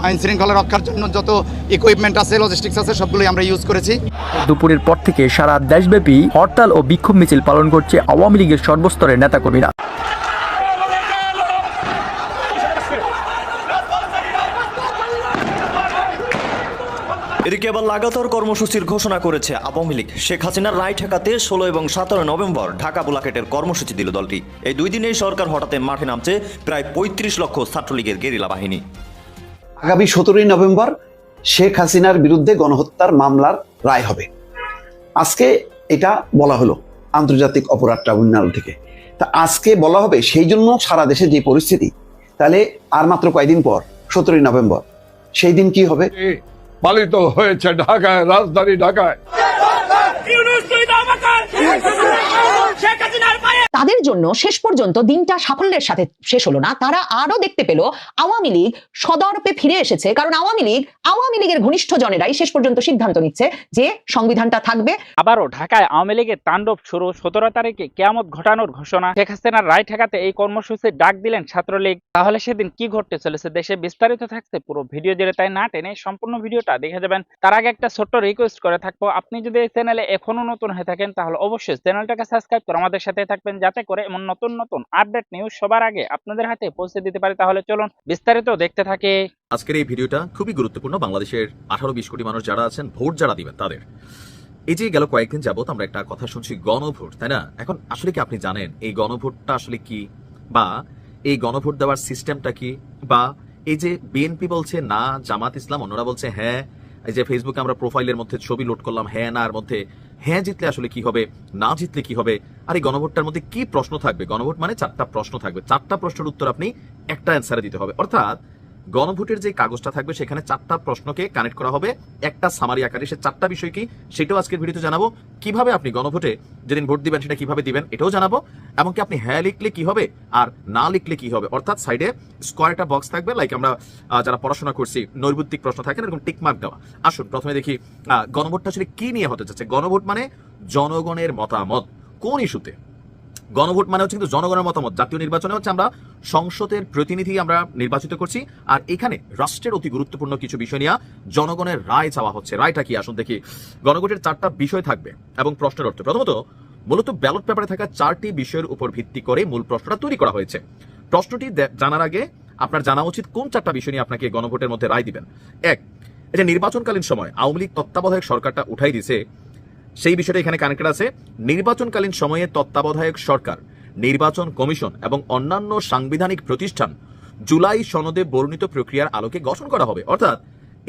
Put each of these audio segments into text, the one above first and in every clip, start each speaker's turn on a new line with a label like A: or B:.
A: আইন শৃঙ্খলা রক্ষার জন্য যত ইকুইপমেন্ট আছে, লজিস্টিক্স আছে, সবগুলোই আমরা ইউজ করেছি।
B: দুপুরের পর থেকে সারা দেশব্যাপী হরতাল ও বিক্ষোভ মিছিল পালন করছে আওয়ামী লীগের সর্বস্তরের নেতাকর্মীরা।
C: এদিকে আবার লাগাতার কর্মসূচির ঘোষণা করেছে আওয়ামী লীগ। শেখ হাসিনার রায় ঠেকাতে 16 এবং 17 নভেম্বর ঢাকা বুলাকেটের কর্মসূচি দিল দলটি। এই দুই দিনেই সরকার হঠাতে মাঠে নামছে প্রায় 35 লক্ষ ছাত্রলীগের গেরিলা বাহিনী।
D: আগামী 17 নভেম্বর শেখ হাসিনার বিরুদ্ধে গণহত্যার মামলার রায় হবে। আজকে এটা বলা হলো আন্তর্জাতিক অপরাধ ট্রাইব্যুনাল থেকে। তা আজকে বলা হবে, সেই জন্য সারা দেশে যে পরিস্থিতি, তাহলে আর মাত্র কয়েকদিন পর 17 নভেম্বর, সেই দিন কি হবে?
E: পালিত হয়েছে ঢাকায়, রাজধানী ঢাকায়।
F: তাদের জন্য শেষ পর্যন্ত দিনটা সাফল্যের সাথে শেষ হলো না। তারা আরো দেখতে পেল আওয়ামী লীগ সদর্পে ফিরে এসেছে। কারণ আওয়ামী লীগের ঘনিষ্ঠ জনেরাই শেষ পর্যন্ত সিদ্ধান্ত নিচ্ছে যে সংবিধানটা থাকবে।
G: আবারও ঢাকায় আওয়ামী লীগের তাণ্ডব শুরু। 17 তারিখে কিয়ামত ঘটানোর ঘোষণা। শেখ হাসিনার রায় ঠেকাতে এই কর্মসূচির ডাক দিলেন ছাত্রলীগ। তাহলে সেদিন কি ঘটতে চলেছে দেশে বিস্তারিত থাকছে পুরো ভিডিও জুড়ে, তাই না টেনে সম্পূর্ণ ভিডিওটা দেখে যাবেন। তার আগে একটা ছোট্ট রিকোয়েস্ট করে থাকবো, আপনি যদি এই চ্যানেলে এখনো নতুন হয়ে থাকেন তাহলে অবশ্যই চ্যানেলটাকে সাবস্ক্রাইব করে আমাদের সাথে থাকবেন, যাতে করে এমন নতুন নতুন আপডেট নিউজ সবার আগে আপনাদের হাতে পৌঁছে দিতে পারি। তাহলে চলুন বিস্তারিত দেখতে থাকি।
H: আজকের এই ভিডিওটা খুবই গুরুত্বপূর্ণ। বাংলাদেশের 18-20 কোটি মানুষ যারা আছেন, ভোট যারা দিবেন তাদের। এই যে গেল কয়েকদিন যাবত আমরা একটা কথা শুনছি, গণভোট, তাই না? এখন আসলে কি আপনি জানেন এই গণভোটটা আসলে কি, বা এই গণভোট দেওয়ার সিস্টেমটা কি? বা এই যে বিএনপি বলছে না, জামাত ইসলাম অন্যরা বলছে হ্যাঁ, এই যে ফেসবুকে আমরা প্রোফাইলের মধ্যে ছবি লোড করলাম হ্যাঁ না, এর মধ্যে হ্যাঁ জিতলে আসলে কি হবে, না জিতলে কি হবে, আর এই গণভোটটার মধ্যে কি প্রশ্ন থাকবে? গণভোট মানে 4টা প্রশ্ন থাকবে, 4টা প্রশ্নের উত্তর আপনি একটা অ্যান্সারে দিতে হবে। অর্থাৎ গণভোটের যে কাগজটা থাকবে সেখানে 4টা প্রশ্নকে কানেক্ট করা হবে একটা সামারি আকারে। সে 4টা বিষয় কি সেটাও আজকের ভিডিওতে জানাবো। কিভাবে আপনি গণভোটে যেদিন ভোট দিবেন সেটা কিভাবে দিবেন এটাও জানাবো। এমনকি আপনি হ্যাঁ লিখলে কি হবে আর না লিখলে কি হবে। অর্থাৎ সাইডে স্কোয়ার একটা বক্স থাকবে, লাইক আমরা যারা পড়াশোনা করছি নৈর্বৃত্তিক প্রশ্ন থাকে এরকম টিক মার্ক দেওয়া। আসুন প্রথমে দেখি গণভোটটা আসলে কি নিয়ে হতে যাচ্ছে। গণভোট মানে জনগণের মতামত কোন ইস্যুতে। গণভোট মানে হচ্ছে কিন্তু জনগণের মতামত। জাতীয় নির্বাচনে হচ্ছে আমরা সংসদের প্রতিনিধি আমরা নির্বাচিত করছি, আর এখানে রাষ্ট্রের অতি গুরুত্বপূর্ণ কিছু বিষয় নিয়ে জনগণের রায় চাওয়া হচ্ছে। রায়টা কি আসুন দেখি। গণভোটের 4টা বিষয় থাকবে এবং প্রশ্নের অর্থ প্রথমত মূলত ব্যালট পেপারে থাকা 4টি বিষয়ের উপর ভিত্তি করে মূল প্রশ্নটা তৈরি করা হয়েছে। প্রশ্নটি জানার আগে আপনার জানা উচিত কোন 4টা বিষয় নিয়ে আপনাকে গণভোটের মধ্যে রায় দিবেন। এক, এই যে নির্বাচনকালীন সময় আওয়ামী লীগ তত্ত্বাবধায়ক সরকারটা উঠাই দিছে, সেই বিষয়টা এখানে কানেক্টেড আছে। নির্বাচনকালীন সময়ে তত্ত্বাবধায়ক সরকার, নির্বাচন কমিশন এবং অন্যান্য সাংবিধানিক প্রতিষ্ঠান জুলাই সনদে বর্ণিত প্রক্রিয়ার আলোকে গঠন করা হবে। অর্থাৎ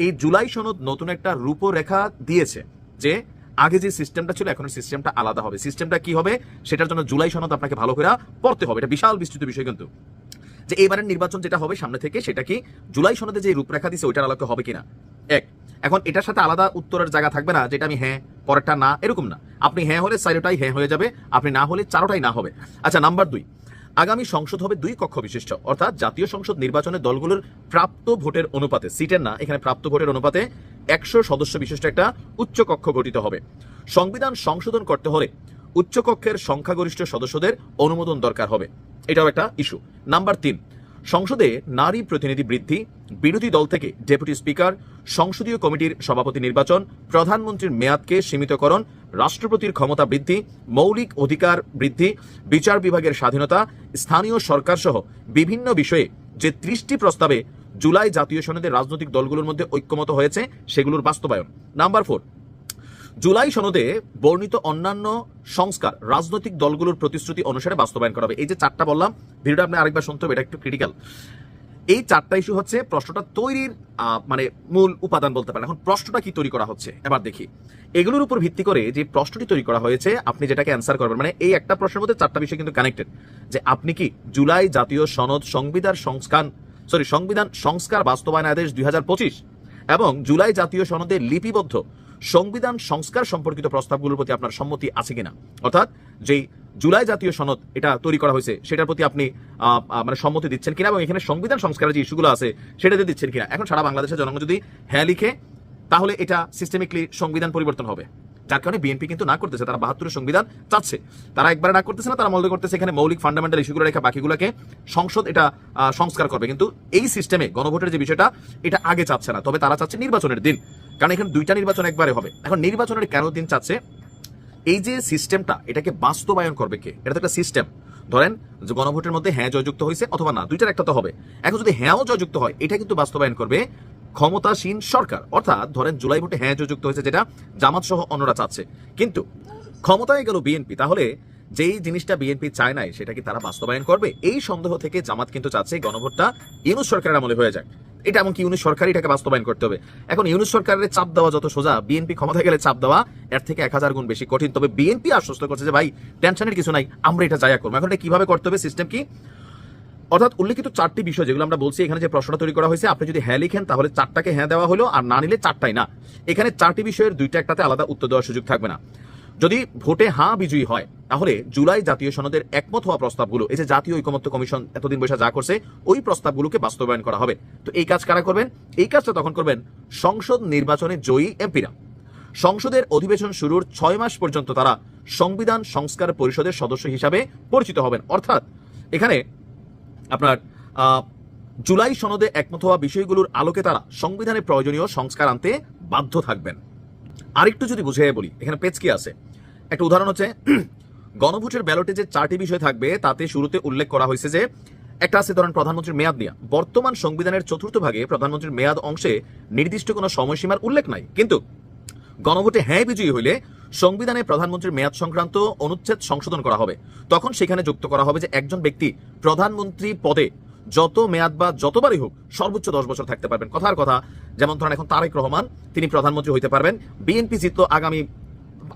H: এই জুলাই সনদ নতুন একটা রূপরেখা দিয়েছে যে আগে যে সিস্টেমটা ছিল এখন সিস্টেমটা আলাদা হবে। সিস্টেমটা কি হবে সেটার জন্য জুলাই সনদ আপনাকে ভালো করে পড়তে হবে। এটা বিশাল বিস্তৃত বিষয় কিন্তু, যে এবারের নির্বাচন যেটা হবে সামনে থেকে সেটা কি জুলাই সনদে যে রূপরেখা দিয়েছে ওইটার আলোকে হবে কিনা। এক, এখন এটার সাথে আলাদা উত্তরের জায়গা থাকবে না, যেটা আমি হ্যাঁ পরেরটা না, এরকম না। আপনি হ্যাঁ হলে 4টাই হ্যাঁ হয়ে যাবে, আপনি না হলে 4টাই না হবে। আচ্ছা, নাম্বার 2, আগামী সংসদ হবে 2 কক্ষ বিশিষ্ট। অর্থাৎ জাতীয় সংসদ নির্বাচনে দলগুলোর প্রাপ্ত ভোটের অনুপাতে, সিটের না, এখানে প্রাপ্ত ভোটের অনুপাতে 100 সদস্য বিশিষ্ট একটা উচ্চ কক্ষ গঠিত হবে। সংবিধান সংশোধন করতে হলে উচ্চ কক্ষের সংখ্যাগরিষ্ঠ সদস্যদের অনুমোদন দরকার হবে, এটাও একটা ইস্যু। নাম্বার 3, সংসদে নারী প্রতিনিধি বৃদ্ধি, বিরোধী দল থেকে ডেপুটি স্পিকার, সংসদীয় কমিটির সভাপতি নির্বাচন, প্রধানমন্ত্রীর মেয়াদকে সীমিতকরণ, রাষ্ট্রপতির ক্ষমতা বৃদ্ধি, মৌলিক অধিকার বৃদ্ধি, বিচার বিভাগের স্বাধীনতা, স্থানীয় সরকার সহ বিভিন্ন বিষয়ে যে 30টি প্রস্তাবে জুলাই জাতীয় সনদে রাজনৈতিক দলগুলোর মধ্যে ঐক্যমত হয়েছে সেগুলোর বাস্তবায়ন। নাম্বার 4, জুলাই সনদে বর্ণিত অন্যান্য সংস্কার রাজনৈতিক দলগুলোর প্রতিশ্রুতি অনুসারে বাস্তবায়ন করা হবে। এই যে 4টা বললাম, ভিডিওটা আপনি আরেকবার শুনতে হবে, এটা একটু ক্রিটিক্যাল। এই 4টা ইস্যু হচ্ছে প্রশ্নটা তৈরির মানে মূল উপাদান বলতে পারেন। এখন প্রশ্নটা কি তৈরি করা হচ্ছে এবার দেখি। এগুলোর উপর ভিত্তি করে যে প্রশ্নটি তৈরি করা হয়েছে আপনি যেটাকে অ্যান্সার করবেন, মানে এই একটা প্রশ্নের মধ্যে 4টা বিষয় কিন্তু কানেক্টেড, যে আপনি কি জুলাই জাতীয় সনদ সংবিধান সংস্কার বাস্তবায়ন আদেশ 2025 এবং জুলাই জাতীয় সনদে লিপিবদ্ধ সংবিধান সংস্কার সম্পর্কিত প্রস্তাবগুলোর প্রতি আপনার সম্মতি আছে কিনা। অর্থাৎ যেই জুলাই জাতীয় সনদ এটা তৈরি করা হয়েছে সেটার প্রতি আপনি মানে সম্মতি দিচ্ছেন কিনা, এবং এখানে সংবিধান সংস্কারের যে ইস্যুগুলো আছে সেটাতে দিচ্ছেন কিনা। এখন সারা বাংলাদেশের জনগণ যদি হ্যাঁ লিখে তাহলে এটা সিস্টেমিকলি সংবিধান পরিবর্তন হবে। যার কারণে বিএনপি কিন্তু না করতেছে, তারা 72 সংবিধান চাচ্ছে, তারা একবারে না করতেছে না, তারা মনে করতেছে এখানে মৌলিক ফান্ডামেন্টাল ইস্যুগুলো রেখে বাকিগুলোকে সংসদ এটা সংস্কার করবে। কিন্তু এই সিস্টেমে গণভোটের যে বিষয়টা এটা আগে চাচ্ছে না, তবে তারা চাচ্ছে নির্বাচনের দিন, কারণ এখানে 2টা নির্বাচন একবারে হবে। এখন নির্বাচনের কেন দিন চাচ্ছে? এই যে সিস্টেমটা এটাকে বাস্তবায়ন করবে কে? এটা তো একটা সিস্টেম। ধরেন যে গণভোটের মধ্যে হ্যাঁ জয়যুক্ত হয়েছে অথবা না, দুইটার একটা তো হবে। এখন যদি হ্যাঁও জয়যুক্ত হয়, এটা কিন্তু বাস্তবায়ন করবে ক্ষমতাসীন সরকার। অর্থাৎ ধরেন জুলাই ভোটে হ্যাঁ জয়যুক্ত হয়েছে, যেটা জামাত সহ অন্যরা চাচ্ছে, কিন্তু ক্ষমতায় গেল বিএনপি, তাহলে যেই জিনিসটা বিএনপি চায় নাই সেটা কি তারা বাস্তবায়ন করবে? এই সন্দেহ থেকে জামাত কিন্তু চাচ্ছে গণভোটটা ইউনূস সরকারের আমলে হয়ে যায়। এটা এমনকি ইউনূস সরকারই এটাকে বাস্তবায়ন করতে হবে। এখন ইউনূস সরকারের চাপ দেওয়া যত সোজা, বিএনপি ক্ষমতায় গেলে চাপ দেওয়া এর থেকে 1000 গুণ বেশি কঠিন। তবে বিএনপি আশ্বস্ত করছে যে ভাই টেনশনের কিছু নাই, আমরা এটা জায়গা করবো। এখন এটা কিভাবে করতে হবে, সিস্টেম কি? অর্থাৎ উল্লেখিত 4টি বিষয় যেগুলো আমরা বলছি, এখানে যে প্রশ্নটা তৈরি করা হয়েছে, আপনি যদি হ্যাঁ লিখেন তাহলে 4টাকে হ্যাঁ দেওয়া হলো, আর না নিলে 4টাই না। এখানে 4টি বিষয়ের 2টা একটাতে আলাদা উত্তর দেওয়ার সুযোগ থাকবে না। যদি ভোটে হ্যাঁ বিজয়ী হয়, তাহলে জুলাই জাতীয় সনদের একমত হওয়া প্রস্তাবগুলো, এই যে জাতীয় ঐকমত্য কমিশন এতদিন বসে যা করছে, ওই প্রস্তাবগুলোকে বাস্তবায়ন করা হবে। তো এই কাজ কারা করবেন? এই কাজটা তখন করবেন সংসদ নির্বাচনে জয়ী এমপিরা। সংসদের অধিবেশন শুরুর 6 মাস পর্যন্ত তারা সংবিধান সংস্কার পরিষদের সদস্য হিসাবে পরিচিত হবেন। অর্থাৎ এখানে আপনার জুলাই সনদে একমত হওয়া বিষয়গুলোর আলোকে তারা সংবিধানে প্রয়োজনীয় সংস্কার আনতে বাধ্য থাকবেন। আরেকটু যদি বুঝিয়ে বলি, এখানে পেজ কি আছে, একটা উদাহরণ হচ্ছে গণভোটের ব্যালটে যে 4টি বিষয় থাকবে, তাতে শুরুতে উল্লেখ করা হয়েছে যে একটা আছে ধরেন প্রধানমন্ত্রীর মেয়াদ নিয়ে। বর্তমান সংবিধানের 4র্থ ভাগে প্রধানমন্ত্রীর মেয়াদ অংশে নির্দিষ্ট কোনো সময়সীমার উল্লেখ নাই, কিন্তু গণভোটে হ্যাঁ বিজয়ী হইলে সংবিধানে প্রধানমন্ত্রীর মেয়াদ সংক্রান্ত অনুচ্ছেদ সংশোধন করা হবে। তখন সেখানে যুক্ত করা হবে যে একজন ব্যক্তি প্রধানমন্ত্রী পদে যত মেয়াদ বা যতবারই হোক সর্বোচ্চ 10 বছর থাকতে পারবেন। কথার কথা, যেমন ধরেন এখন তারেক রহমান, তিনি প্রধানমন্ত্রী হইতে পারবেন। বিএনপি জিতলো, আগামী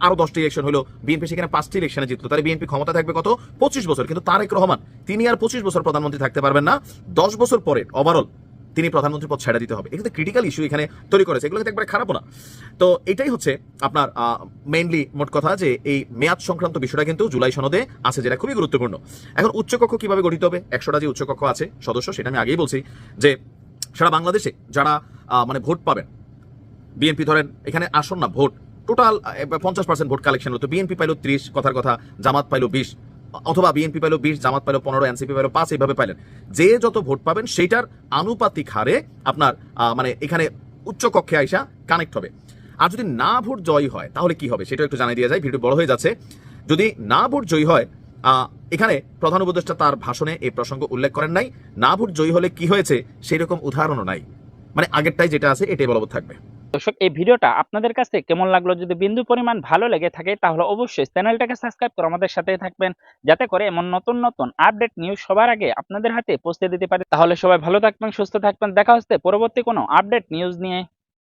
H: আরো 10টি ইলেকশন হলো, বিএনপি সেখানে 5টি ইলেকশনে জিতলো, তাহলে বিএনপি ক্ষমতা থাকবে কত? 25 বছর। কিন্তু তারেক রহমান তিনি আর 25 বছর প্রধানমন্ত্রী থাকতে পারবেন না, 10 বছর পরে ওভারঅল তিনি প্রধানমন্ত্রী পদ ছেড়ে দিতে হবে। এগুলো ক্রিটিক্যাল ইস্যু এখানে তৈরি করেছে, এগুলো কিন্তু একবারে খারাপ না। তো এটাই হচ্ছে আপনার মেইনলি মোট কথা, যে এই মেয়াদ সংক্রান্ত বিষয়টা কিন্তু জুলাই সনদে আছে, যেটা খুবই গুরুত্বপূর্ণ। এখন উচ্চকক্ষ কিভাবে গঠিত হবে? 100টা যে উচ্চকক্ষ আছে সদস্য, সেটা আমি আগেই বলছি যে সারা বাংলাদেশে যারা মানে ভোট পাবেন, বিএনপি ধরেন এখানে আসন না, ভোট টোটাল 50% ভোট কালেকশন হতো, বিএনপি পাইলো 30, কথার কথা জামাত পাইলো 20, অথবা বিএনপি পাইলো 20, জামাত পাইলো 15, এনসিপি পাইলো 5, এইভাবে পাইলেন। যে যত ভোট পাবেন সেইটার আনুপাতিক হারে আপনার মানে এখানে উচ্চ কক্ষে আইসা কানেক্ট হবে। আর যদি না ভোট জয়ী হয় তাহলে কি হবে সেটা একটু জানিয়ে দিয়ে যায়, ভিডিও বড় হয়ে যাচ্ছে। যদি না ভোট জয়ী হয়, এখানে প্রধান উপদেষ্টা তার ভাষণে এই প্রসঙ্গ উল্লেখ করেন নাই। না ভোট জয়ী হলে কি হয়েছে সেই রকম উদাহরণও নাই, মানে আগেরটাই যেটা আছে এটাই বলবৎ থাকবে।
G: দর্শক, এই ভিডিওটা আপনাদের কাছে কেমন লাগলো? যদি বিন্দু পরিমাণ ভালো লেগে থাকে তাহলে অবশ্যই চ্যানেলটাকে সাবস্ক্রাইব করে আমাদের সাথেই থাকবেন, যাতে করে এমন নতুন নতুন আপডেট নিউজ সবার আগে আপনাদের হাতে পৌঁছে দিতে পারি। তাহলে সবাই ভালো থাকবেন, সুস্থ থাকবেন, দেখা হচ্ছে পরবর্তী কোনো আপডেট নিউজ নিয়ে।